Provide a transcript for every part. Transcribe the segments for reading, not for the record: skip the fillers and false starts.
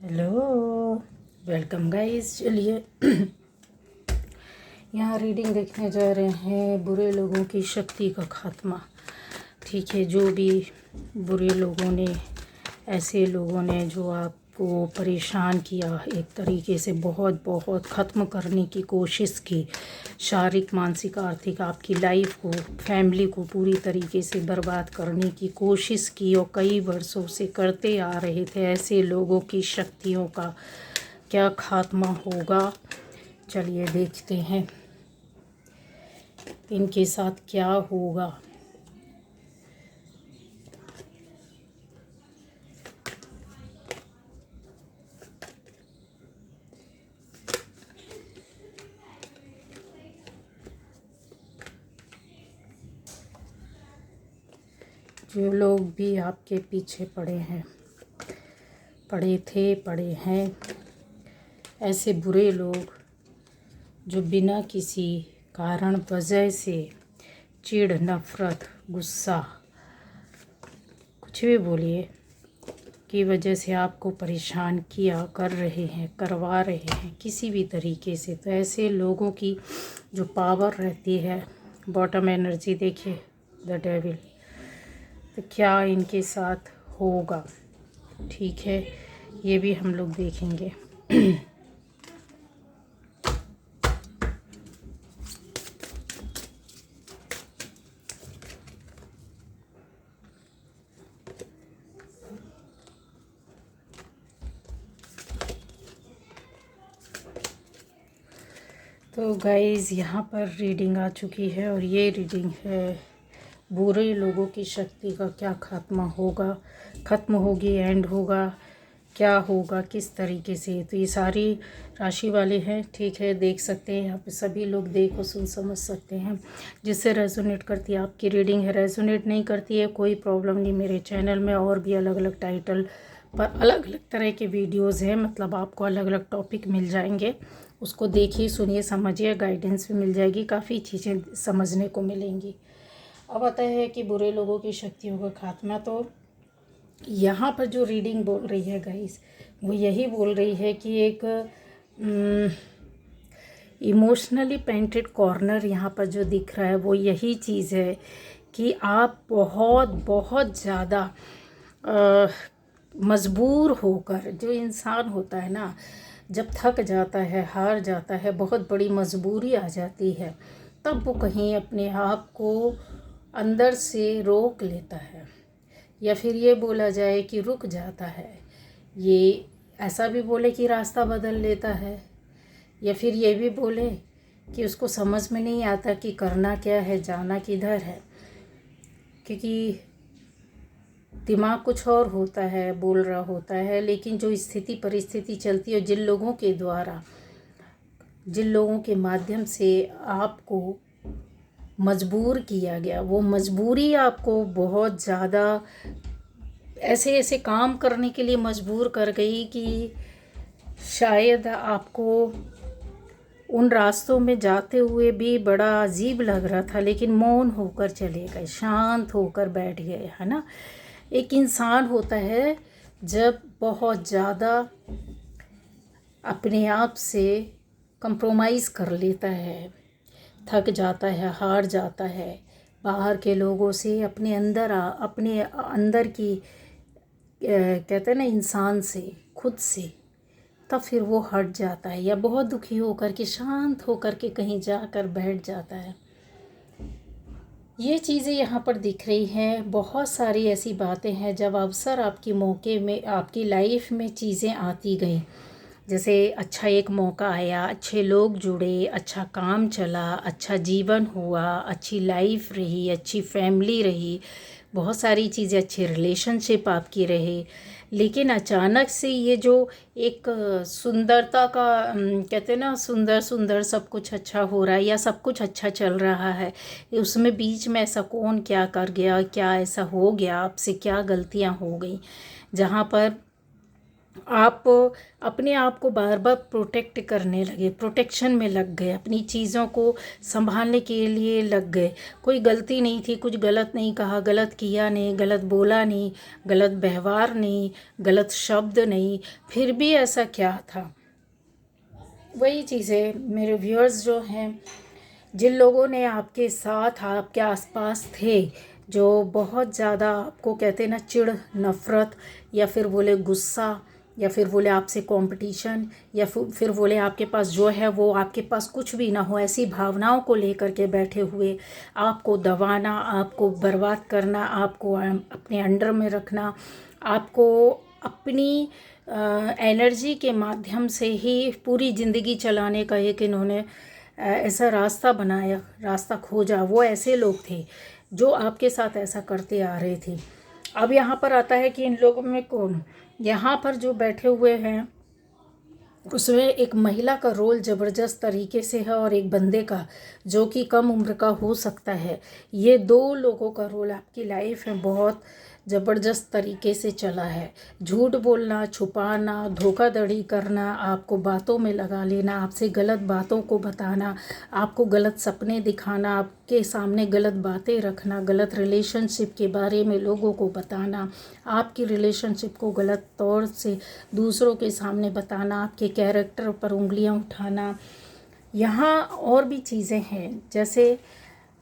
Hello, welcome guys. चलिए यहाँ reading देखने जा रहे हैं बुरे लोगों की शक्ति का खात्मा। ठीक है, जो भी बुरे लोगों ने, ऐसे लोगों ने जो आपको परेशान किया, एक तरीके से बहुत बहुत ख़त्म करने की कोशिश की, शारीरिक, मानसिक, आर्थिक, आपकी लाइफ को, फैमिली को पूरी तरीके से बर्बाद करने की कोशिश की और कई वर्षों से करते आ रहे थे, ऐसे लोगों की शक्तियों का क्या खात्मा होगा। चलिए देखते हैं इनके साथ क्या होगा। जो लोग भी आपके पीछे पड़े हैं, पड़े थे, पड़े हैं, ऐसे बुरे लोग जो बिना किसी कारण वजह से चिढ़, नफ़रत, गुस्सा, कुछ भी बोलिए, की वजह से आपको परेशान किया कर रहे हैं, करवा रहे हैं किसी भी तरीके से, तो ऐसे लोगों की जो पावर रहती है, बॉटम एनर्जी देखिए, द डेविल, तो क्या इनके साथ होगा। ठीक है, ये भी हम लोग देखेंगे। तो गाइज़ यहाँ पर रीडिंग आ चुकी है और ये रीडिंग है बुरे लोगों की शक्ति का क्या खात्मा होगा, ख़त्म होगी, एंड होगा, क्या होगा, किस तरीके से। तो ये सारी राशि वाले हैं। ठीक है, देख सकते हैं यहाँ पे सभी लोग देख और सुन समझ सकते हैं। जिससे रेजोनेट करती है आपकी रीडिंग है, रेजोनेट नहीं करती है कोई प्रॉब्लम नहीं। मेरे चैनल में और भी अलग अलग टाइटल पर अलग अलग तरह के वीडियोज़ हैं, मतलब आपको अलग अलग टॉपिक मिल जाएंगे, उसको देखिए, सुनिए, समझिए, गाइडेंस भी मिल जाएगी, काफ़ी चीज़ें समझने को मिलेंगी। अब आता है कि बुरे लोगों की शक्तियों का खात्मा। तो यहाँ पर जो रीडिंग बोल रही है गाइस, वो यही बोल रही है कि एक इमोशनली पेंटेड कॉर्नर यहाँ पर जो दिख रहा है वो यही चीज़ है कि आप बहुत बहुत ज़्यादा मजबूर होकर, जो इंसान होता है ना, जब थक जाता है, हार जाता है, बहुत बड़ी मजबूरी आ जाती है, तब वो कहीं अपने आप को अंदर से रोक लेता है, या फिर ये बोला जाए कि रुक जाता है। ये ऐसा भी बोले कि रास्ता बदल लेता है, या फिर ये भी बोले कि उसको समझ में नहीं आता कि करना क्या है, जाना किधर है, क्योंकि दिमाग कुछ और होता है, बोल रहा होता है, लेकिन जो स्थिति परिस्थिति चलती है, जिन लोगों के द्वारा, जिन लोगों के माध्यम से आपको मजबूर किया गया, वो मजबूरी आपको बहुत ज़्यादा ऐसे ऐसे काम करने के लिए मजबूर कर गई कि शायद आपको उन रास्तों में जाते हुए भी बड़ा अजीब लग रहा था, लेकिन मौन होकर चले गए, शांत होकर बैठ गए, है ना। एक इंसान होता है जब बहुत ज़्यादा अपने आप से कंप्रोमाइज़ कर लेता है, थक जाता है, हार जाता है, बाहर के लोगों से अपने अंदर की कहते हैं ना, इंसान से, खुद से, तब फिर वो हट जाता है, या बहुत दुखी होकर के, शांत होकर के कहीं जाकर बैठ जाता है। ये चीज़ें यहाँ पर दिख रही हैं। बहुत सारी ऐसी बातें हैं जब अवसर आपकी मौके में, आपकी लाइफ में चीज़ें आती गई, जैसे अच्छा एक मौका आया, अच्छे लोग जुड़े, अच्छा काम चला, अच्छा जीवन हुआ, अच्छी लाइफ रही, अच्छी फैमिली रही, बहुत सारी चीज़ें, अच्छे रिलेशनशिप आपकी रहे, लेकिन अचानक से ये जो एक सुंदरता का कहते हैं ना, सुंदर सुंदर सब कुछ अच्छा हो रहा है या सब कुछ अच्छा चल रहा है, उसमें बीच में ऐसा कौन क्या कर गया, क्या ऐसा हो गया, आपसे क्या गलतियां हो गई, जहाँ पर आप अपने आप को बार बार प्रोटेक्ट करने लगे, प्रोटेक्शन में लग गए, अपनी चीज़ों को संभालने के लिए लग गए। कोई गलती नहीं थी, कुछ गलत नहीं कहा, गलत किया नहीं, गलत बोला नहीं, गलत व्यवहार नहीं, गलत शब्द नहीं, फिर भी ऐसा क्या था। वही चीज़ें मेरे व्यूअर्स जो हैं, जिन लोगों ने आपके साथ, आपके आसपास थे, जो बहुत ज़्यादा आपको कहते ना चिढ़, नफ़रत, या फिर बोले गुस्सा, या फिर बोले आपसे कंपटीशन, या फिर बोले आपके पास जो है वो आपके पास कुछ भी ना हो, ऐसी भावनाओं को लेकर के बैठे हुए, आपको दबाना, आपको बर्बाद करना, आपको अपने अंडर में रखना, आपको अपनी एनर्जी के माध्यम से ही पूरी ज़िंदगी चलाने का एक इन्होंने ऐसा रास्ता बनाया, रास्ता खोजा। वो ऐसे लोग थे जो आपके साथ ऐसा करते आ रहे थे। अब यहाँ पर आता है कि इन लोगों में कौन, यहाँ पर जो बैठे हुए हैं उसमें एक महिला का रोल ज़बरदस्त तरीके से है और एक बंदे का जो कि कम उम्र का हो सकता है। ये दो लोगों का रोल आपकी लाइफ में बहुत ज़बरदस्त तरीके से चला है। झूठ बोलना, छुपाना, धोखाधड़ी करना, आपको बातों में लगा लेना, आपसे गलत बातों को बताना, आपको गलत सपने दिखाना, आपके सामने गलत बातें रखना, गलत रिलेशनशिप के बारे में लोगों को बताना, आपकी रिलेशनशिप को गलत तौर से दूसरों के सामने बताना, आपके कैरेक्टर पर उंगलियां उठाना। यहाँ और भी चीज़ें हैं, जैसे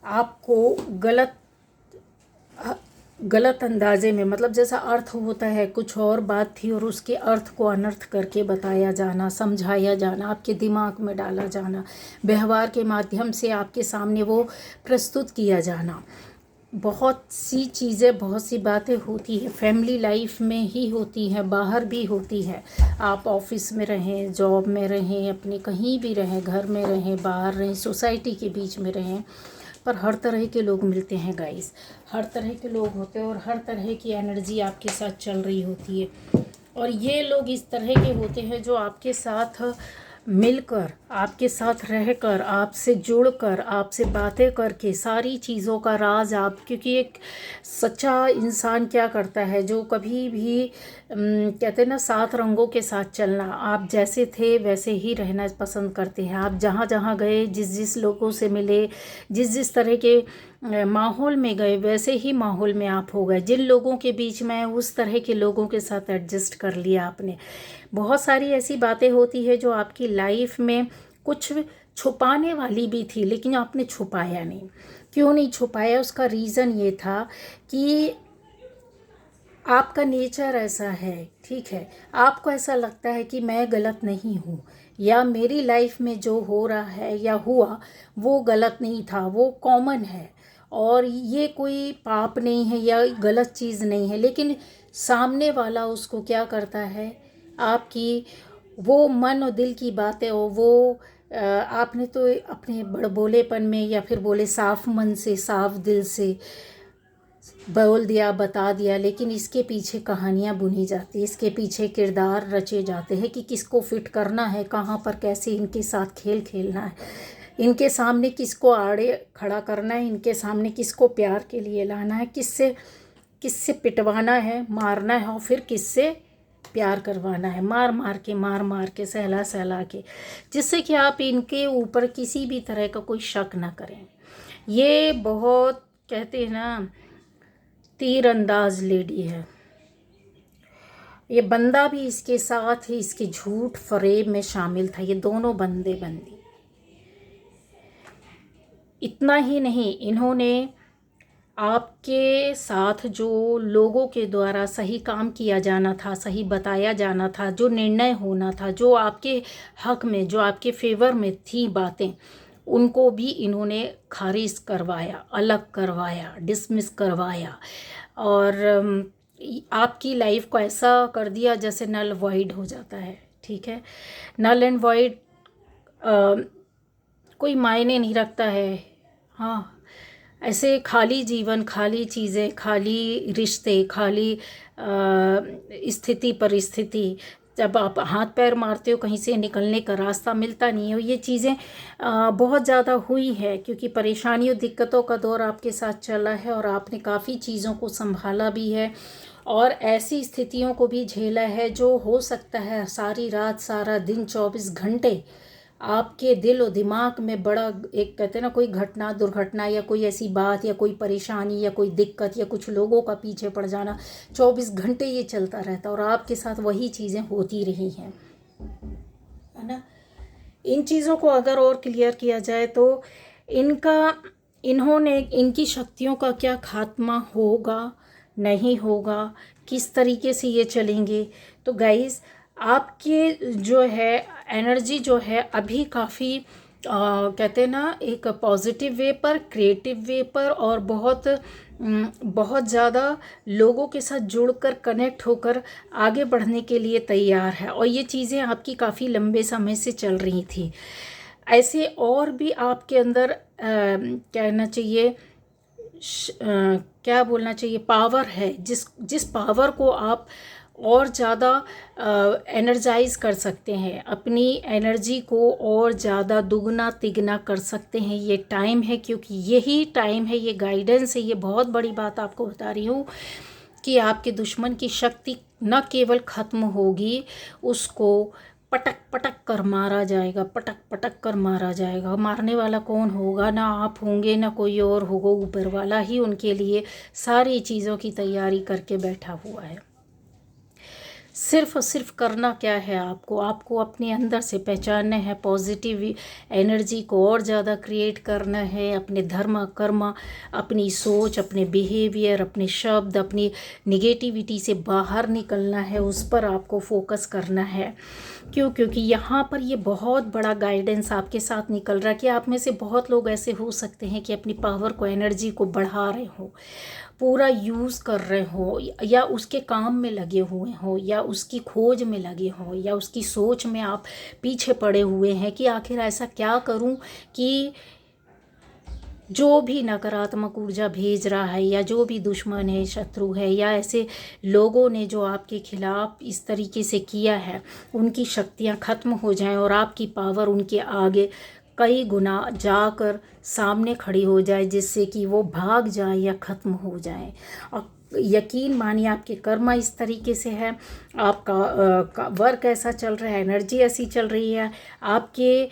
आपको गलत अंदाजे में, मतलब जैसा अर्थ होता है कुछ और बात थी और उसके अर्थ को अनर्थ करके बताया जाना, समझाया जाना, आपके दिमाग में डाला जाना, व्यवहार के माध्यम से आपके सामने वो प्रस्तुत किया जाना। बहुत सी चीज़ें, बहुत सी बातें होती है, फैमिली लाइफ में ही होती हैं, बाहर भी होती है। आप ऑफिस में रहें, जॉब में रहें, अपने कहीं भी रहें, घर में रहें, बाहर रहें, सोसाइटी के बीच में रहें, पर हर तरह के लोग मिलते हैं गाइस। हर तरह के लोग होते हैं और हर तरह की एनर्जी आपके साथ चल रही होती है। और ये लोग इस तरह के होते हैं जो आपके साथ मिलकर, आपके साथ रहकर, आपसे जुड़कर, आपसे बातें करके सारी चीज़ों का राज आप, क्योंकि एक सच्चा इंसान क्या करता है, जो कभी भी कहते हैं ना 7 रंगों के साथ चलना, आप जैसे थे वैसे ही रहना पसंद करते हैं। आप जहाँ जहाँ गए, जिस जिस लोगों से मिले, जिस जिस तरह के माहौल में गए, वैसे ही माहौल में आप हो गए। जिन लोगों के बीच में, उस तरह के लोगों के साथ एडजस्ट कर लिया आपने। बहुत सारी ऐसी बातें होती है जो आपकी लाइफ में कुछ छुपाने वाली भी थी, लेकिन आपने छुपाया नहीं। क्यों नहीं छुपाया? उसका रीज़न ये था कि आपका नेचर ऐसा है, ठीक है। आपको ऐसा लगता है कि मैं गलत नहीं हूँ, या मेरी लाइफ में जो हो रहा है या हुआ वो गलत नहीं था, वो कॉमन है और ये कोई पाप नहीं है या गलत चीज़ नहीं है। लेकिन सामने वाला उसको क्या करता है, आपकी वो मन और दिल की बातें, और वो आपने तो अपने बड़बोलेपन में या फिर बोले साफ मन से, साफ दिल से बोल दिया, बता दिया, लेकिन इसके पीछे कहानियाँ बुनी जाती है, इसके पीछे किरदार रचे जाते हैं कि किसको फिट करना है, कहाँ पर कैसे इनके साथ खेल खेलना है, इनके सामने किसको आड़े खड़ा करना है, इनके सामने किसको प्यार के लिए लाना है, किससे किससे पिटवाना है, मारना है, और फिर किससे प्यार करवाना है, मार मार के, सहला सहला के, जिससे कि आप इनके ऊपर किसी भी तरह का कोई शक ना करें। ये बहुत कहते हैं ना तीर अंदाज लेडी है। ये बंदा भी इसके साथ ही इसके झूठ फरेब में शामिल था। ये दोनों बंदे बंदी। इतना ही नहीं, इन्होंने आपके साथ जो लोगों के द्वारा सही काम किया जाना था, सही बताया जाना था, जो निर्णय होना था, जो आपके हक में, जो आपके फेवर में थी बातें, उनको भी इन्होंने खारिज करवाया, अलग करवाया, डिसमिस करवाया और आपकी लाइफ को ऐसा कर दिया जैसे नल वॉइड हो जाता है, ठीक है। नल एंड वॉइड कोई मायने नहीं रखता है। हाँ, ऐसे खाली जीवन, खाली चीज़ें, खाली रिश्ते, खाली स्थिति परिस्थिति, जब आप हाथ पैर मारते हो कहीं से निकलने का रास्ता मिलता नहीं है। ये चीज़ें बहुत ज़्यादा हुई है क्योंकि परेशानियों दिक्कतों का दौर आपके साथ चला है और आपने काफ़ी चीज़ों को संभाला भी है और ऐसी स्थितियों को भी झेला है जो हो सकता है सारी रात सारा दिन 24 घंटे आपके दिल और दिमाग में बड़ा, एक कहते हैं ना, कोई घटना दुर्घटना या कोई ऐसी बात या कोई परेशानी या कोई दिक्कत या कुछ लोगों का पीछे पड़ जाना, 24 घंटे ये चलता रहता और आपके साथ वही चीज़ें होती रही हैं, है ना। इन चीज़ों को अगर और क्लियर किया जाए तो इनकी शक्तियों का क्या खात्मा होगा, नहीं होगा, किस तरीके से ये चलेंगे। तो गाइस, आपके जो है एनर्जी जो है अभी काफ़ी कहते हैं ना, एक पॉजिटिव वे पर, क्रिएटिव वे पर और बहुत ज़्यादा लोगों के साथ जुड़कर कनेक्ट होकर आगे बढ़ने के लिए तैयार है। और ये चीज़ें आपकी काफ़ी लंबे समय से चल रही थी। ऐसे और भी आपके अंदर कहना चाहिए क्या बोलना चाहिए, पावर है, जिस पावर को आप और ज़्यादा एनर्जाइज कर सकते हैं, अपनी एनर्जी को और ज़्यादा दुगना तिगना कर सकते हैं। ये टाइम है, क्योंकि यही टाइम है, ये गाइडेंस है। ये बहुत बड़ी बात आपको बता रही हूँ कि आपके दुश्मन की शक्ति न केवल ख़त्म होगी, उसको पटक पटक कर मारा जाएगा, पटक पटक कर मारा जाएगा। मारने वाला कौन होगा? ना आप होंगे ना कोई और होगा, ऊपर वाला ही उनके लिए सारी चीज़ों की तैयारी करके बैठा हुआ है। सिर्फ और सिर्फ करना क्या है, आपको अपने अंदर से पहचानना है, पॉजिटिव एनर्जी को और ज़्यादा क्रिएट करना है, अपने धर्म कर्म, अपनी सोच, अपने बिहेवियर, अपने शब्द, अपनी निगेटिविटी से बाहर निकलना है, उस पर आपको फोकस करना है। क्योंकि यहाँ पर ये बहुत बड़ा गाइडेंस आपके साथ निकल रहा है कि आप में से बहुत लोग ऐसे हो सकते हैं कि अपनी पावर को, एनर्जी को बढ़ा रहे हो, पूरा यूज़ कर रहे हो, या उसके काम में लगे हुए हो, या उसकी खोज में लगे हो, या उसकी सोच में आप पीछे पड़े हुए हैं कि आखिर ऐसा क्या करूं कि जो भी नकारात्मक ऊर्जा भेज रहा है, या जो भी दुश्मन है, शत्रु है, या ऐसे लोगों ने जो आपके खिलाफ इस तरीके से किया है, उनकी शक्तियां खत्म हो जाएं और आपकी पावर उनके आगे कई गुना जाकर सामने खड़ी हो जाए, जिससे कि वो भाग जाए या ख़त्म हो जाए। और यकीन मानिए, आपके कर्म इस तरीके से है, आपका वर्क ऐसा चल रहा है, एनर्जी ऐसी चल रही है, आपके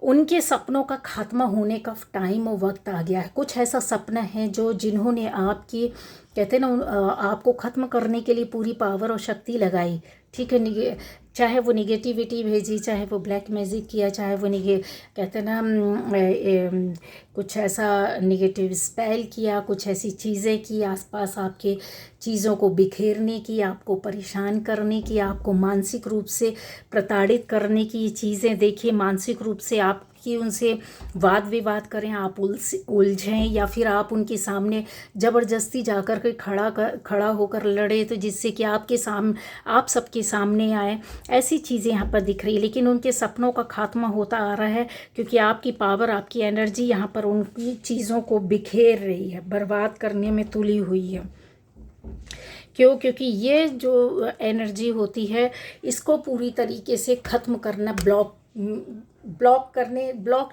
उनके सपनों का खात्मा होने का टाइम और वक्त आ गया है। कुछ ऐसा सपना है जिन्होंने आपकी, कहते हैं ना, आपको ख़त्म करने के लिए पूरी पावर और शक्ति लगाई, ठीक है, चाहे वो निगेटिविटी भेजी, चाहे वो ब्लैक मैजिक किया, चाहे वो कहते हैं ना, कुछ ऐसा निगेटिव स्पेल किया, कुछ ऐसी चीज़ें की आसपास आपके, चीज़ों को बिखेरने की, आपको परेशान करने की, आपको मानसिक रूप से प्रताड़ित करने की चीज़ें। देखिए, मानसिक रूप से आपकी उनसे वाद विवाद करें, आप उलझें, या फिर आप उनके सामने ज़बरदस्ती जाकर के खड़ा होकर लड़े, तो जिससे कि आप सबके सामने आए। ऐसी चीज़ें यहाँ पर दिख रही है, लेकिन उनके सपनों का खात्मा होता आ रहा है, क्योंकि आपकी पावर, आपकी एनर्जी यहाँ पर उनकी चीज़ों को बिखेर रही है, बर्बाद करने में तुली हुई है। क्योंकि ये जो एनर्जी होती है, इसको पूरी तरीके से ख़त्म करना, ब्लॉक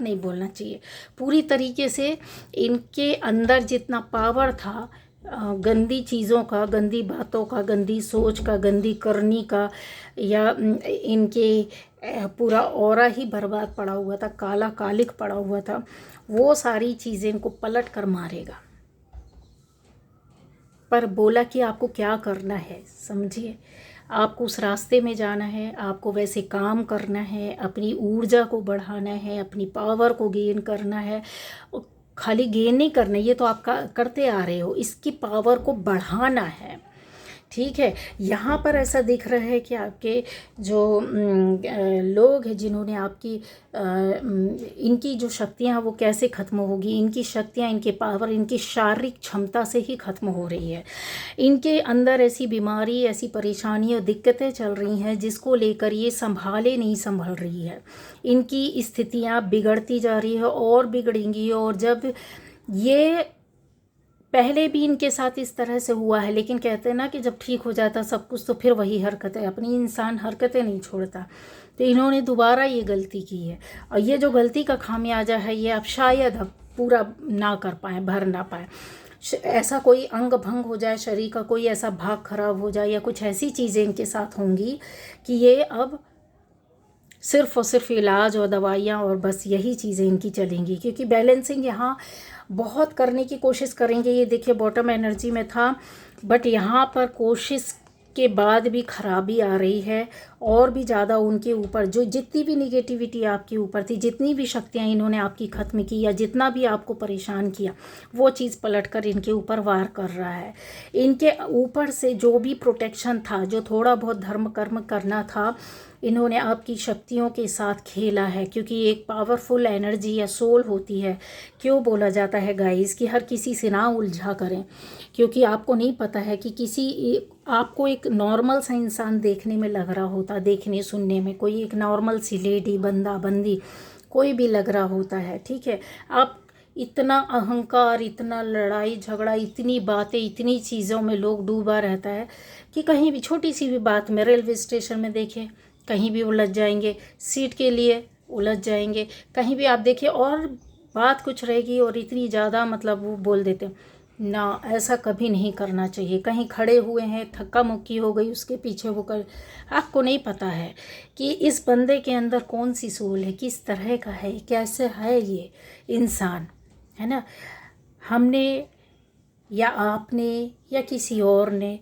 नहीं बोलना चाहिए, पूरी तरीके से इनके अंदर जितना पावर था, गंदी चीज़ों का, गंदी बातों का, गंदी सोच का, गंदी करनी का, या इनके पूरा ऑरा ही बर्बाद पड़ा हुआ था, काला कालिक पड़ा हुआ था, वो सारी चीज़ें इनको पलट कर मारेगा। पर बोला कि आपको क्या करना है, समझिए, आपको उस रास्ते में जाना है, आपको वैसे काम करना है, अपनी ऊर्जा को बढ़ाना है, अपनी पावर को गेन करना है। खाली गेन नहीं करना, ये तो आप करते आ रहे हो, इसकी पावर को बढ़ाना है, ठीक है। यहाँ पर ऐसा दिख रहा है कि आपके जो लोग हैं, जिन्होंने आपकी इनकी जो शक्तियाँ हैं वो कैसे ख़त्म होगी, इनकी शक्तियाँ, इनके पावर, इनकी शारीरिक क्षमता से ही ख़त्म हो रही है। इनके अंदर ऐसी बीमारी, ऐसी परेशानी और दिक्कतें चल रही हैं जिसको लेकर ये नहीं संभल रही है। इनकी स्थितियाँ बिगड़ती जा रही है और बिगड़ेंगी, और जब ये पहले भी इनके साथ इस तरह से हुआ है, लेकिन कहते हैं ना कि जब ठीक हो जाता सब कुछ तो फिर वही हरकतें, अपनी इंसान हरकतें नहीं छोड़ता। तो इन्होंने दोबारा ये गलती की है, और ये जो गलती का खामियाजा है, ये अब शायद अब पूरा ना कर पाए, भर ना पाए। ऐसा कोई अंग भंग हो जाए, शरीर का कोई ऐसा भाग खराब हो जाए या कुछ ऐसी चीज़ें इनके साथ होंगी कि ये अब सिर्फ़ और सिर्फ इलाज और दवाइयाँ और बस यही चीज़ें इनकी चलेंगी। क्योंकि बैलेंसिंग यहाँ बहुत करने की कोशिश करेंगे। ये देखिए बॉटम एनर्जी में था, बट यहाँ पर कोशिश के बाद भी खराबी आ रही है और भी ज़्यादा उनके ऊपर। जो जितनी भी निगेटिविटी आपके ऊपर थी, जितनी भी शक्तियाँ इन्होंने आपकी ख़त्म की या जितना भी आपको परेशान किया, वो चीज़ पलटकर इनके ऊपर वार कर रहा है। इनके ऊपर से जो भी प्रोटेक्शन था, जो थोड़ा बहुत धर्म कर्म करना था, इन्होंने आपकी शक्तियों के साथ खेला है। क्योंकि एक पावरफुल एनर्जी या सोल होती है। क्यों बोला जाता है गाइस कि हर किसी से ना उलझा करें, क्योंकि आपको नहीं पता है कि आपको एक नॉर्मल सा इंसान देखने में लग रहा होता, देखने सुनने में कोई एक नॉर्मल सी लेडी, बंदा बंदी कोई भी लग रहा होता है, ठीक है। आप इतना अहंकार, इतना लड़ाई झगड़ा, इतनी बातें, इतनी चीज़ों में लोग डूबा रहता है कि कहीं भी छोटी सी भी बात में, रेलवे स्टेशन में देखिए, कहीं भी उलझ जाएंगे, सीट के लिए उलझ जाएंगे, कहीं भी आप देखिए और बात कुछ रहेगी और इतनी ज़्यादा मतलब वो बोल देते हैं ना। ऐसा कभी नहीं करना चाहिए। कहीं खड़े हुए हैं, थक्का मुक्की हो गई, उसके पीछे वो कर, आपको नहीं पता है कि इस बंदे के अंदर कौन सी सोल है, किस तरह का है, कैसे है ये इंसान, है ना। हमने या आपने या किसी और ने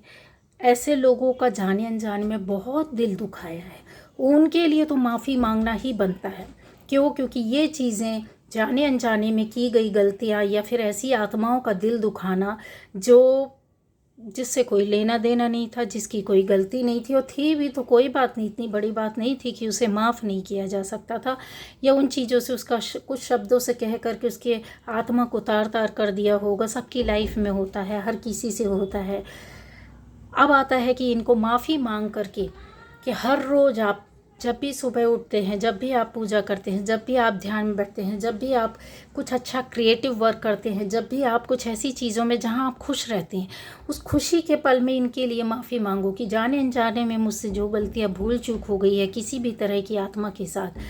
ऐसे लोगों का जाने अनजाने में बहुत दिल दुखाया है, उनके लिए तो माफ़ी मांगना ही बनता है। क्यों? क्योंकि ये चीज़ें जाने अनजाने में की गई गलतियाँ या फिर ऐसी आत्माओं का दिल दुखाना जिससे कोई लेना देना नहीं था, जिसकी कोई गलती नहीं थी, और थी भी तो कोई बात नहीं, इतनी बड़ी बात नहीं थी कि उसे माफ़ नहीं किया जा सकता था, या उन चीज़ों से उसका कुछ शब्दों से कह करके उसके आत्मा को तार तार कर दिया होगा। सबकी लाइफ में होता है, हर किसी से होता है। अब आता है कि इनको माफ़ी मांग करके कि हर रोज़ आप जब भी सुबह उठते हैं, जब भी आप पूजा करते हैं, जब भी आप ध्यान में बैठते हैं, जब भी आप कुछ अच्छा क्रिएटिव वर्क करते हैं, जब भी आप कुछ ऐसी चीज़ों में जहां आप खुश रहते हैं, उस खुशी के पल में इनके लिए माफ़ी मांगो कि जाने अनजाने में मुझसे जो गलतियां, भूल चूक हो गई है किसी भी तरह की आत्मा के साथ,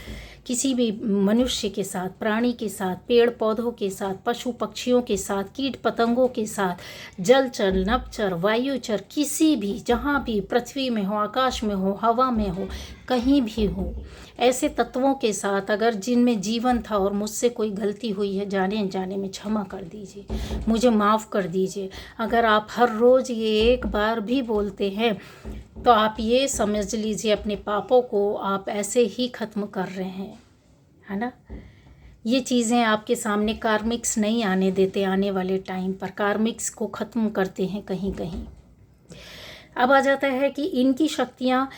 किसी भी मनुष्य के साथ, प्राणी के साथ, पेड़ पौधों के साथ, पशु पक्षियों के साथ, कीट पतंगों के साथ, जलचर, नभचर, वायुचर, किसी भी, जहाँ भी, पृथ्वी में हो, आकाश में हो, हवा में हो, कहीं भी हो, ऐसे तत्वों के साथ अगर जिनमें जीवन था और मुझसे कोई गलती हुई है, जाने अनजाने में क्षमा कर दीजिए, मुझे माफ़ कर दीजिए। अगर आप हर रोज़ ये एक बार भी बोलते हैं तो आप ये समझ लीजिए अपने पापों को आप ऐसे ही ख़त्म कर रहे हैं, है ना। ये चीज़ें आपके सामने कार्मिक्स नहीं आने देते, आने वाले टाइम पर कार्मिक्स को ख़त्म करते हैं कहीं कहीं। अब आ जाता है कि इनकी शक्तियाँ,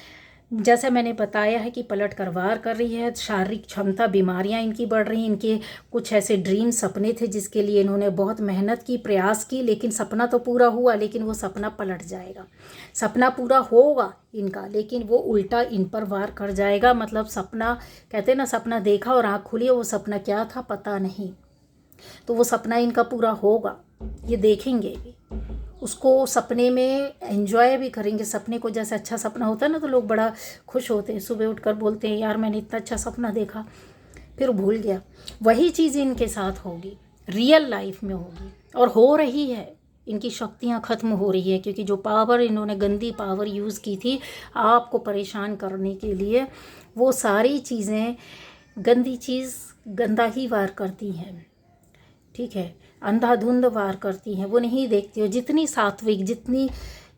जैसे मैंने बताया है कि पलट कर वार कर रही है, शारीरिक क्षमता, बीमारियां इनकी बढ़ रही। इनके कुछ ऐसे ड्रीम, सपने थे जिसके लिए इन्होंने बहुत मेहनत की, प्रयास की, लेकिन सपना तो पूरा हुआ, लेकिन वो सपना पलट जाएगा। सपना पूरा होगा इनका, लेकिन वो उल्टा इन पर वार कर जाएगा। मतलब सपना, कहते हैं ना, सपना देखा और आँख खुली, वो सपना क्या था पता नहीं, तो वो सपना इनका पूरा होगा, ये देखेंगे भी उसको, सपने में एंजॉय भी करेंगे सपने को। जैसे अच्छा सपना होता है ना तो लोग बड़ा खुश होते हैं, सुबह उठकर बोलते हैं यार मैंने इतना अच्छा सपना देखा, फिर भूल गया। वही चीज़ इनके साथ होगी, रियल लाइफ में होगी, और हो रही है। इनकी शक्तियाँ ख़त्म हो रही है, क्योंकि जो पावर इन्होंने, गंदी पावर यूज़ की थी आपको परेशान करने के लिए, वो सारी चीज़ें, गंदी चीज़ गंदा ही वार करती हैं, ठीक है, अंधाधुंध वार करती हैं, वो नहीं देखती हो। जितनी सात्विक, जितनी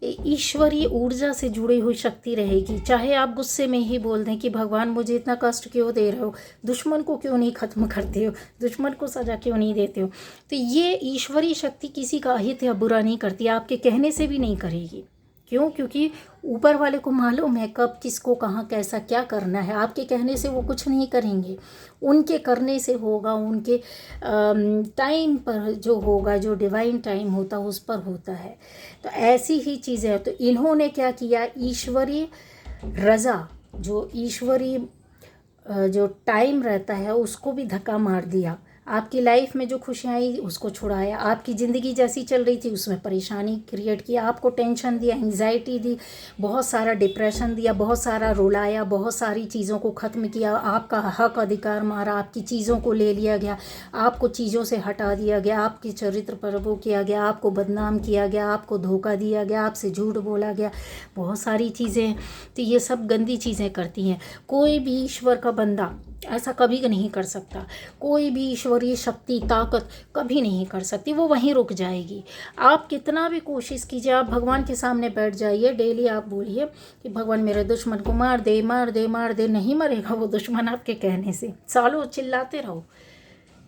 ईश्वरीय ऊर्जा से जुड़ी हुई शक्ति रहेगी, चाहे आप गुस्से में ही बोल दें कि भगवान मुझे इतना कष्ट क्यों दे रहे हो, दुश्मन को क्यों नहीं ख़त्म करते हो, दुश्मन को सज़ा क्यों नहीं देते हो, तो ये ईश्वरीय शक्ति किसी का अहित या बुरा नहीं करती, आपके कहने से भी नहीं करेगी। क्यों? क्योंकि ऊपर वाले को मालूम है कब किसको कहाँ कैसा क्या करना है। आपके कहने से वो कुछ नहीं करेंगे, उनके करने से होगा, उनके टाइम पर जो होगा, जो डिवाइन टाइम होता है उस पर होता है। तो ऐसी ही चीज़ें हैं। तो इन्होंने क्या किया, ईश्वरीय रज़ा, जो ईश्वरीय जो टाइम रहता है उसको भी धक्का मार दिया। आपकी लाइफ में जो खुशियाँ आई उसको छुड़ाया, आपकी ज़िंदगी जैसी चल रही थी उसमें परेशानी क्रिएट किया, आपको टेंशन दिया, एंग्जाइटी दी, बहुत सारा डिप्रेशन दिया, बहुत सारा रुलाया, बहुत सारी चीज़ों को ख़त्म किया, आपका हक अधिकार मारा, आपकी चीज़ों को ले लिया गया, आपको चीज़ों से हटा दिया गया, आपके चरित्र पर वो किया गया, आपको बदनाम किया गया, आपको धोखा दिया गया, आपसे झूठ बोला गया, बहुत सारी चीज़ें। तो ये सब गंदी चीज़ें करती हैं। कोई भी ईश्वर का बंदा ऐसा कभी नहीं कर सकता, कोई भी ईश्वरीय शक्ति ताकत कभी नहीं कर सकती, वो वहीं रुक जाएगी। आप कितना भी कोशिश कीजिए, आप भगवान के सामने बैठ जाइए, डेली आप बोलिए कि भगवान मेरे दुश्मन को मार दे मार दे मार दे, नहीं मरेगा वो दुश्मन आपके कहने से। सालों चिल्लाते रहो,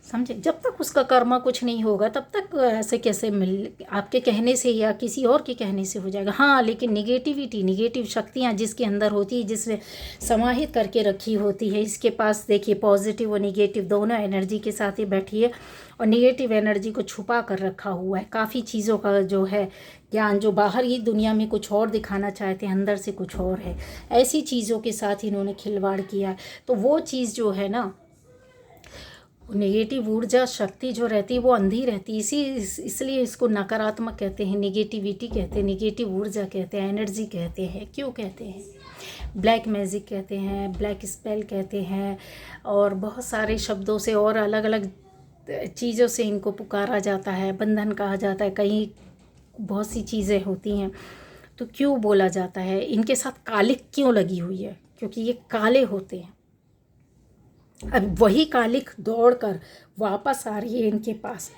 समझे, जब तक उसका कर्मा कुछ नहीं होगा तब तक ऐसे कैसे मिल आपके कहने से या किसी और के कहने से हो जाएगा। हाँ, लेकिन निगेटिविटी, निगेटिव शक्तियाँ जिसके अंदर होती है, जिसमें समाहित करके रखी होती है, इसके पास देखिए पॉजिटिव और निगेटिव दोनों एनर्जी के साथ ही बैठी है, और निगेटिव एनर्जी को छुपा कर रखा हुआ है। काफ़ी चीज़ों का जो है ज्ञान, जो बाहर ही दुनिया में कुछ और दिखाना चाहते हैं, अंदर से कुछ और है, ऐसी चीज़ों के साथ इन्होंने खिलवाड़ किया है। तो वो चीज़ जो है ना, नेगेटिव ऊर्जा शक्ति जो रहती है वो अंधी रहती है, इसलिए इसको नकारात्मक कहते हैं, नेगेटिविटी कहते हैं, नेगेटिव ऊर्जा कहते हैं, एनर्जी कहते हैं। क्यों कहते हैं? ब्लैक मैजिक कहते हैं, ब्लैक स्पेल कहते हैं, और बहुत सारे शब्दों से और अलग अलग चीज़ों से इनको पुकारा जाता है, बंधन कहा जाता है, कहीं बहुत सी चीज़ें होती हैं। तो क्यों बोला जाता है? इनके साथ कालिक क्यों लगी हुई है? क्योंकि ये काले होते हैं। अब वही कालिक दौड़कर वापस आ रही है इनके पास।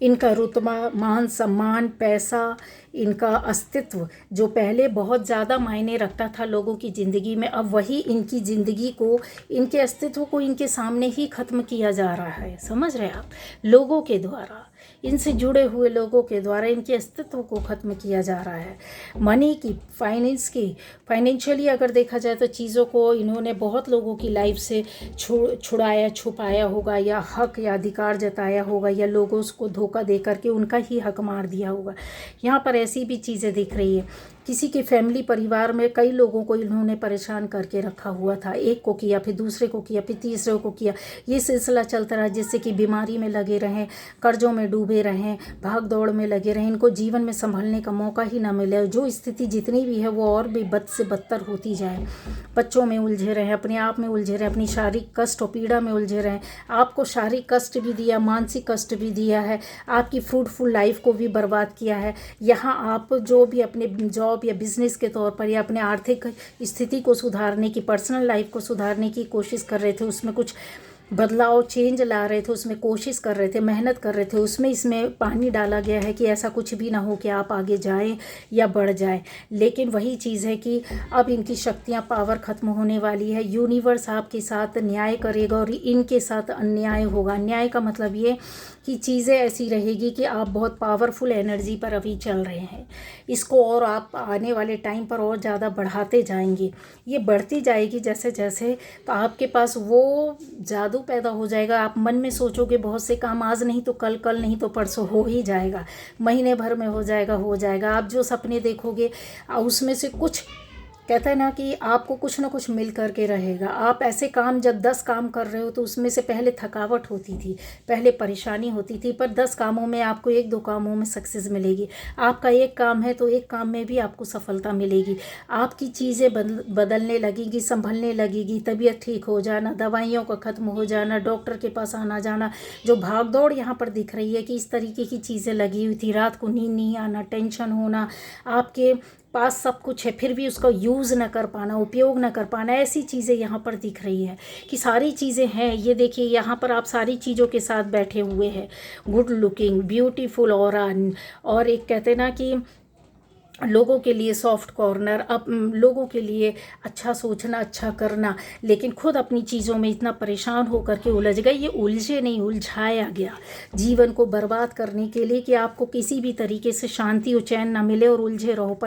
इनका रुतबा, मान सम्मान, पैसा, इनका अस्तित्व जो पहले बहुत ज़्यादा मायने रखता था लोगों की ज़िंदगी में, अब वही इनकी ज़िंदगी को, इनके अस्तित्व को इनके सामने ही ख़त्म किया जा रहा है। समझ रहे आप? लोगों के द्वारा, इनसे जुड़े हुए लोगों के द्वारा इनके अस्तित्व को ख़त्म किया जा रहा है। मनी की, फाइनेंस की, फाइनेंशियली अगर देखा जाए तो चीज़ों को इन्होंने बहुत लोगों की लाइफ से छुड़ाया, छुपाया होगा, या हक या अधिकार जताया होगा, या लोगों को धोखा दे करके उनका ही हक मार दिया होगा। यहाँ पर ऐसी भी चीज़ें दिख रही है। किसी के फैमिली परिवार में कई लोगों को इन्होंने परेशान करके रखा हुआ था, एक को किया, फिर दूसरे को किया, फिर तीसरे को किया, ये सिलसिला चलता रहा, जिससे कि बीमारी में लगे रहें, कर्जों में डूबे रहें, भाग दौड़ में लगे रहें, इनको जीवन में संभलने का मौका ही ना मिले, जो स्थिति जितनी भी है वो और भी बद से बदतर होती जाए। बच्चों में उलझे रहें, अपने आप में उलझे रहें, अपनी शारीरिक कष्ट और पीड़ा में उलझे रहें। आपको शारीरिक कष्ट भी दिया, मानसिक कष्ट भी दिया है, आपकी फ्रूटफुल लाइफ को भी बर्बाद किया है। यहाँ आप जो भी अपने जॉब या बिजनेस के तौर पर, या अपने आर्थिक स्थिति को सुधारने की, पर्सनल लाइफ को सुधारने की कोशिश कर रहे थे, उसमें कुछ बदलाव, चेंज ला रहे थे, उसमें कोशिश कर रहे थे, मेहनत कर रहे थे, उसमें इसमें पानी डाला गया है कि ऐसा कुछ भी ना हो कि आप आगे जाएं या बढ़ जाएं। लेकिन वही चीज़ है कि अब इनकी शक्तियां, पावर ख़त्म होने वाली है। यूनिवर्स आपके साथ न्याय करेगा और इनके साथ अन्याय होगा। न्याय का मतलब ये कि चीज़ें ऐसी रहेगी कि आप बहुत पावरफुल एनर्जी पर अभी चल रहे हैं, इसको और आप आने वाले टाइम पर और ज़्यादा बढ़ाते जाएंगे। ये बढ़ती जाएगी जैसे जैसे, तो आपके पास वो जादू पैदा हो जाएगा। आप मन में सोचोगे बहुत से काम, आज नहीं तो कल, कल नहीं तो परसों हो ही जाएगा, महीने भर में हो जाएगा, हो जाएगा। आप जो सपने देखोगे उसमें से कुछ, कहता है ना कि आपको कुछ ना कुछ मिल करके रहेगा। आप ऐसे काम, जब 10 काम कर रहे हो तो उसमें से पहले थकावट होती थी, पहले परेशानी होती थी, पर 10 कामों में आपको 1-2 कामों में सक्सेस मिलेगी। आपका एक काम है तो एक काम में भी आपको सफलता मिलेगी। आपकी चीज़ें बदलने लगेगी, संभलने लगेगी, तबीयत ठीक हो जाना, दवाइयों का ख़त्म हो जाना, डॉक्टर के पास आना जाना। जो भाग दौड़ यहाँ पर दिख रही है कि इस तरीके की चीज़ें लगी हुई थी, रात को नींद नहीं आना, टेंशन होना, आपके पास सब कुछ है फिर भी उसका यूज़ न कर पाना, उपयोग न कर पाना, ऐसी चीज़ें यहाँ पर दिख रही है कि सारी चीज़ें हैं। ये देखिए यहाँ पर आप सारी चीज़ों के साथ बैठे हुए हैं, गुड लुकिंग, ब्यूटीफुल और एक कहते ना कि लोगों के लिए सॉफ्ट कॉर्नर, अब लोगों के लिए अच्छा सोचना, अच्छा करना, लेकिन खुद अपनी चीज़ों में इतना परेशान होकर के उलझ गए। ये उलझे नहीं, उलझाया गया जीवन को बर्बाद करने के लिए कि आपको किसी भी तरीके से शांति और चैन ना मिले और उलझे रहो,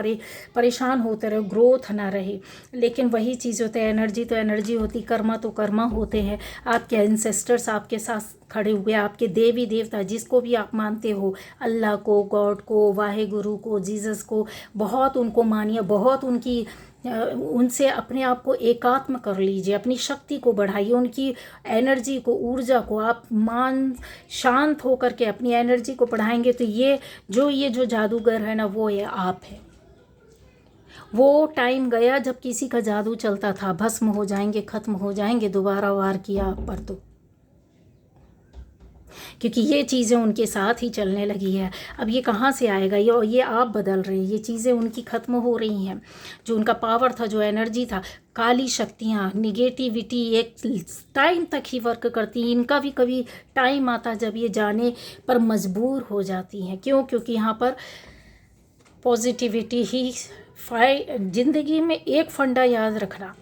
परेशान होते रहो, ग्रोथ ना रहे। लेकिन वही चीज़ होती है, एनर्जी तो एनर्जी होती, कर्मा तो कर्मा होते हैं। आपके एंसेस्टर्स आपके साथ खड़े हुए, आपके देवी देवता जिसको भी आप मानते हो, अल्लाह को, गॉड को, वाहे गुरु को, जीसस को, बहुत उनको मानिए, बहुत उनकी उनसे अपने आप को एकात्म कर लीजिए, अपनी शक्ति को बढ़ाइए, उनकी एनर्जी को, ऊर्जा को आप शांत होकर के अपनी एनर्जी को बढ़ाएंगे तो ये जो जादूगर है ना, वो ये आप है। वो टाइम गया जब किसी का जादू चलता था, भस्म हो जाएंगे, खत्म हो जाएंगे, दोबारा वार किया आप पर तो, क्योंकि ये चीज़ें उनके साथ ही चलने लगी है। अब ये कहाँ से आएगा? ये आप बदल रहे हैं, ये चीज़ें उनकी ख़त्म हो रही हैं। जो उनका पावर था, जो एनर्जी था, काली शक्तियाँ, निगेटिविटी एक टाइम तक ही वर्क करती हैं। इनका भी कभी टाइम आता जब ये जाने पर मजबूर हो जाती हैं। क्यों? क्योंकि यहाँ पर पॉजिटिविटी ही ज़िंदगी में एक फंडा याद रखना,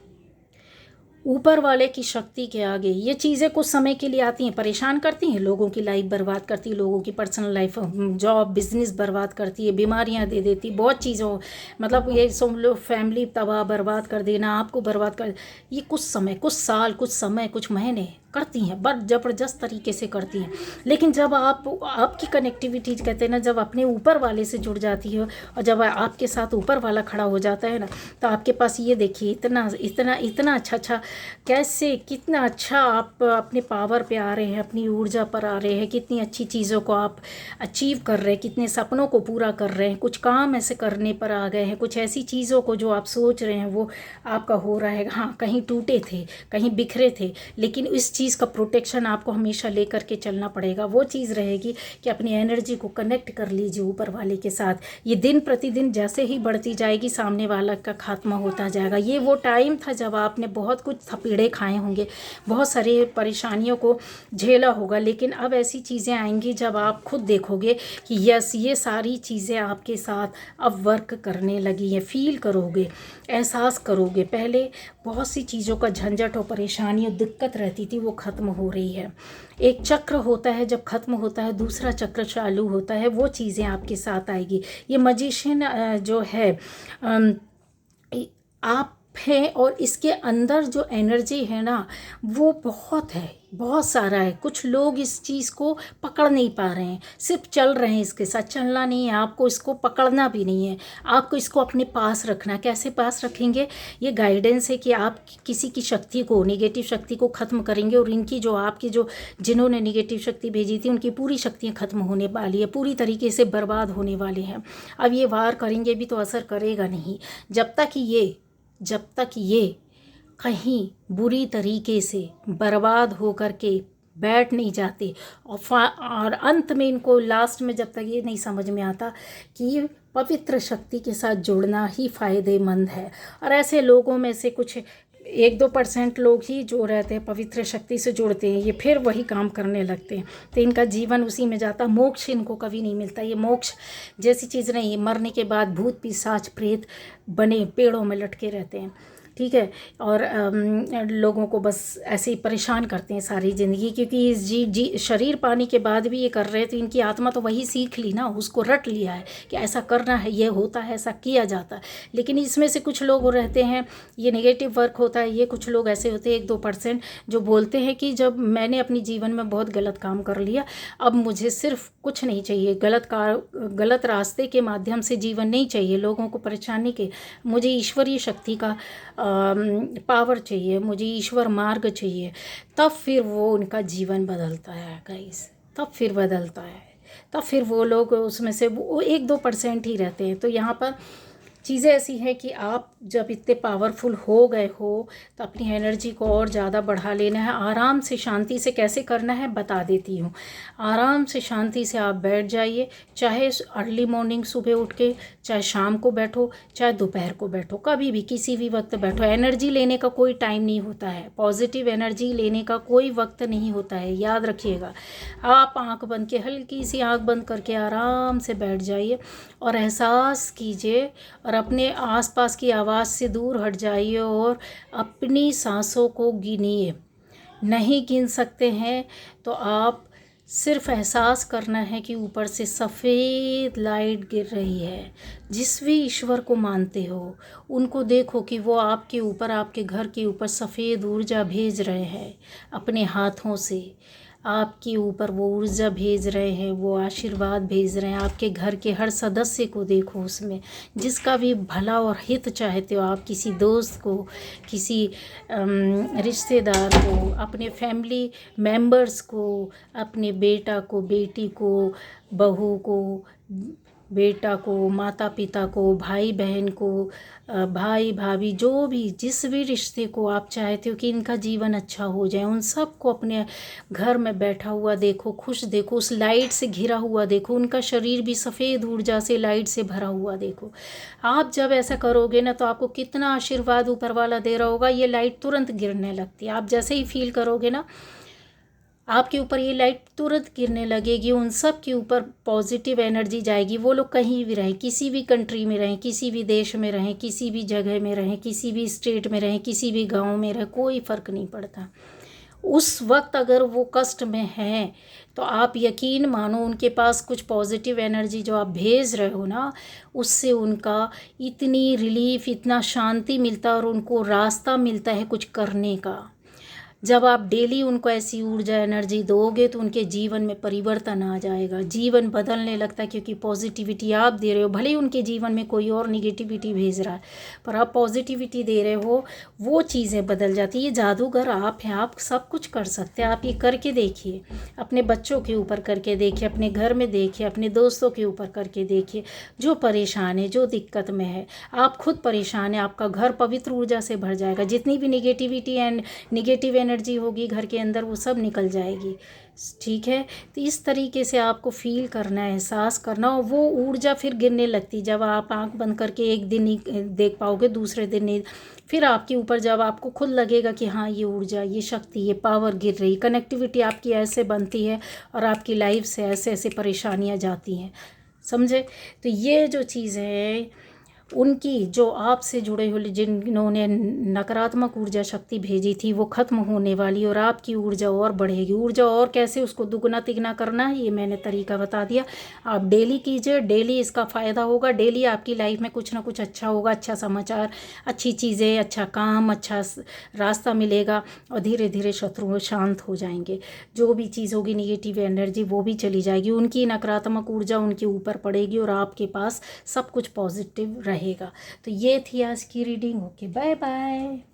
ऊपर वाले की शक्ति के आगे ये चीज़ें कुछ समय के लिए आती हैं, परेशान करती हैं, लोगों की लाइफ बर्बाद करती है, लोगों की पर्सनल लाइफ, जॉब, बिजनेस बर्बाद करती है, बीमारियां दे देती, बहुत चीज़ों, मतलब ये सब लोग फैमिली तबाह बर्बाद कर देना, आपको बर्बाद कर, ये कुछ समय, कुछ साल, कुछ समय, कुछ महीने करती हैं, बट ज़बरदस्त तरीके से करती हैं। लेकिन जब आपकी कनेक्टिविटी कहते हैं ना, जब अपने ऊपर वाले से जुड़ जाती है और जब आपके साथ ऊपर वाला खड़ा हो जाता है ना, तो आपके पास ये देखिए इतना इतना इतना अच्छा कैसे, कितना अच्छा आप अपने पावर पे आ रहे हैं, अपनी ऊर्जा पर आ रहे हैं, कितनी अच्छी चीज़ों को आप अचीव कर रहे हैं, कितने सपनों को पूरा कर रहे हैं, कुछ काम ऐसे करने पर आ गए हैं, कुछ ऐसी चीज़ों को जो आप सोच रहे हैं वो आपका हो रहा है। हाँ, कहीं टूटे थे, कहीं बिखरे थे, लेकिन इस चीज़ का प्रोटेक्शन आपको हमेशा लेकर के चलना पड़ेगा। वो चीज़ रहेगी कि अपनी एनर्जी को कनेक्ट कर लीजिए ऊपर वाले के साथ। ये दिन प्रतिदिन जैसे ही बढ़ती जाएगी, सामने वाला का खात्मा होता जाएगा। ये वो टाइम था जब आपने बहुत कुछ थपेड़े खाए होंगे, बहुत सारी परेशानियों को झेला होगा, लेकिन अब ऐसी चीज़ें आएंगी जब आप खुद देखोगे कि यस, ये सारी चीज़ें आपके साथ अब वर्क करने लगी हैं। फील करोगे, एहसास करोगे। पहले बहुत सी चीज़ों का झंझट और परेशानी और दिक्कत रहती थी, वो ख़त्म हो रही है। एक चक्र होता है, जब ख़त्म होता है दूसरा चक्र चालू होता है, वो चीज़ें आपके साथ आएगी। ये मैजिशियन जो है आप है, और इसके अंदर जो एनर्जी है ना, वो बहुत है, बहुत सारा है। कुछ लोग इस चीज़ को पकड़ नहीं पा रहे हैं, सिर्फ चल रहे हैं इसके साथ। चलना नहीं है आपको, इसको पकड़ना भी नहीं है आपको, इसको अपने पास रखना। कैसे पास रखेंगे? ये गाइडेंस है कि आप किसी की शक्ति को, नेगेटिव शक्ति को ख़त्म करेंगे, और इनकी जो आपकी जो जिन्होंने नेगेटिव शक्ति भेजी थी, उनकी पूरी शक्तियाँ ख़त्म होने वाली है, पूरी तरीके से बर्बाद होने वाले हैं। अब ये वार करेंगे भी तो असर करेगा नहीं, जब तक ये कहीं बुरी तरीके से बर्बाद हो कर के बैठ नहीं जाते। और अंत में इनको लास्ट में जब तक ये नहीं समझ में आता कि पवित्र शक्ति के साथ जुड़ना ही फ़ायदेमंद है। और ऐसे लोगों में से कुछ 1-2% लोग ही जो रहते हैं, पवित्र शक्ति से जुड़ते हैं, ये फिर वही काम करने लगते हैं, तो इनका जीवन उसी में जाता। मोक्ष इनको कभी नहीं मिलता। ये मोक्ष जैसी चीज़ नहीं, मरने के बाद भूत पिशाच प्रेत बने पेड़ों में लटके रहते हैं, ठीक है। और लोगों को बस ऐसे ही परेशान करते हैं सारी ज़िंदगी, क्योंकि इस शरीर पाने के बाद भी ये कर रहे हैं, तो इनकी आत्मा तो वही सीख ली ना, उसको रट लिया है कि ऐसा करना है, ये होता है, ऐसा किया जाता है। लेकिन इसमें से कुछ लोग रहते हैं, ये नेगेटिव वर्क होता है। ये कुछ लोग ऐसे होते हैं 1-2% जो बोलते हैं कि जब मैंने अपने जीवन में बहुत गलत काम कर लिया, अब मुझे सिर्फ कुछ नहीं चाहिए, गलत रास्ते के माध्यम से जीवन नहीं चाहिए, लोगों को परेशानी के, मुझे ईश्वरीय शक्ति का पावर चाहिए, मुझे ईश्वर मार्ग चाहिए। तब फिर वो उनका जीवन बदलता है गाइस, तब फिर बदलता है। तब फिर वो लोग उसमें से वो 1-2% ही रहते हैं। तो यहाँ पर चीज़ें ऐसी हैं कि आप जब इतने पावरफुल हो गए हो तो अपनी एनर्जी को और ज़्यादा बढ़ा लेना है। आराम से, शांति से कैसे करना है बता देती हूँ। आराम से, शांति से आप बैठ जाइए, चाहे अर्ली मॉर्निंग सुबह उठ के, चाहे शाम को बैठो, चाहे दोपहर को बैठो, कभी भी किसी भी वक्त बैठो। एनर्जी लेने का कोई टाइम नहीं होता है, पॉजिटिव एनर्जी लेने का कोई वक्त नहीं होता है, याद रखिएगा। आप आँख बंद के, हल्की सी आँख बंद करके आराम से बैठ जाइए और एहसास कीजिए, और अपने आसपास की आवाज़ से दूर हट जाइए और अपनी सांसों को गिनिए। नहीं गिन सकते हैं तो आप सिर्फ एहसास करना है कि ऊपर से सफ़ेद लाइट गिर रही है। जिस भी ईश्वर को मानते हो उनको देखो कि वो आपके ऊपर, आपके घर के ऊपर सफ़ेद ऊर्जा भेज रहे हैं अपने हाथों से। आपके ऊपर वो ऊर्जा भेज रहे हैं, वो आशीर्वाद भेज रहे हैं। आपके घर के हर सदस्य को देखो उसमें, जिसका भी भला और हित चाहते हो आप, किसी दोस्त को, किसी रिश्तेदार को, अपने फैमिली मेंबर्स को, अपने बेटा को, बेटी को, बहू को, बेटा को, माता पिता को, भाई बहन को, भाई भाभी, जो भी जिस भी रिश्ते को आप चाहते हो कि इनका जीवन अच्छा हो जाए, उन सब को अपने घर में बैठा हुआ देखो, खुश देखो, उस लाइट से घिरा हुआ देखो, उनका शरीर भी सफ़ेद ऊर्जा से, लाइट से भरा हुआ देखो। आप जब ऐसा करोगे ना तो आपको कितना आशीर्वाद ऊपर वाला दे रहा होगा, ये लाइट तुरंत गिरने लगती है। आप जैसे ही फील करोगे ना, आपके ऊपर ये लाइट तुरंत गिरने लगेगी, उन सब के ऊपर पॉजिटिव एनर्जी जाएगी। वो लोग कहीं भी रहें, किसी भी कंट्री में रहें, किसी भी देश में रहें, किसी भी जगह में रहें, किसी भी स्टेट में रहें, किसी भी गांव में रहें, कोई फ़र्क नहीं पड़ता। उस वक्त अगर वो कष्ट में हैं तो आप यकीन मानो उनके पास कुछ पॉजिटिव एनर्जी जो आप भेज रहे हो ना, उससे उनका इतनी रिलीफ, इतना शांति मिलता है और उनको रास्ता मिलता है कुछ करने का। जब आप डेली उनको ऐसी ऊर्जा एनर्जी दोगे तो उनके जीवन में परिवर्तन आ जाएगा, जीवन बदलने लगता है, क्योंकि पॉजिटिविटी आप दे रहे हो। भले ही उनके जीवन में कोई और निगेटिविटी भेज रहा है, पर आप पॉजिटिविटी दे रहे हो, वो चीज़ें बदल जाती है। ये जादूगर आप हैं, आप सब कुछ कर सकते हैं। आप ये करके देखिए, अपने बच्चों के ऊपर करके देखिए, अपने घर में देखिए, अपने दोस्तों के ऊपर करके देखिए। जो परेशान है, जो दिक्कत में है, आप खुद परेशान है, आपका घर पवित्र ऊर्जा से भर जाएगा। जितनी भी निगेटिविटी एंड निगेटिव एनर्जी होगी घर के अंदर, वो सब निकल जाएगी। ठीक है, तो इस तरीके से आपको फील करना है, एहसास करना, और वो ऊर्जा फिर गिरने लगती। जब आप आंख बंद करके एक दिन नहीं देख पाओगे, दूसरे दिन नहीं, फिर आपके ऊपर जब आपको खुद लगेगा कि हाँ ये ऊर्जा, ये शक्ति, ये पावर गिर रही, कनेक्टिविटी आपकी ऐसे बनती है और आपकी लाइफ से ऐसे ऐसे परेशानियाँ जाती हैं, समझे। तो ये जो चीज़ है उनकी, जो आपसे जुड़े हुए जिन्होंने नकारात्मक ऊर्जा शक्ति भेजी थी, वो ख़त्म होने वाली और आपकी ऊर्जा और बढ़ेगी। ऊर्जा और कैसे उसको दुगना तिगना करना है, ये मैंने तरीका बता दिया। आप डेली कीजिए, डेली इसका फ़ायदा होगा। डेली आपकी लाइफ में कुछ ना कुछ अच्छा होगा, अच्छा समाचार, अच्छी चीज़ें, अच्छा काम, अच्छा रास्ता मिलेगा और धीरे धीरे शत्रु शांत हो जाएंगे। जो भी चीज़ होगी निगेटिव एनर्जी, वो भी चली जाएगी, उनकी नकारात्मक ऊर्जा उनके ऊपर पड़ेगी और आपके पास सब कुछ पॉजिटिव रहेगा। तो ये थी आज की रीडिंग। Okay, bye bye.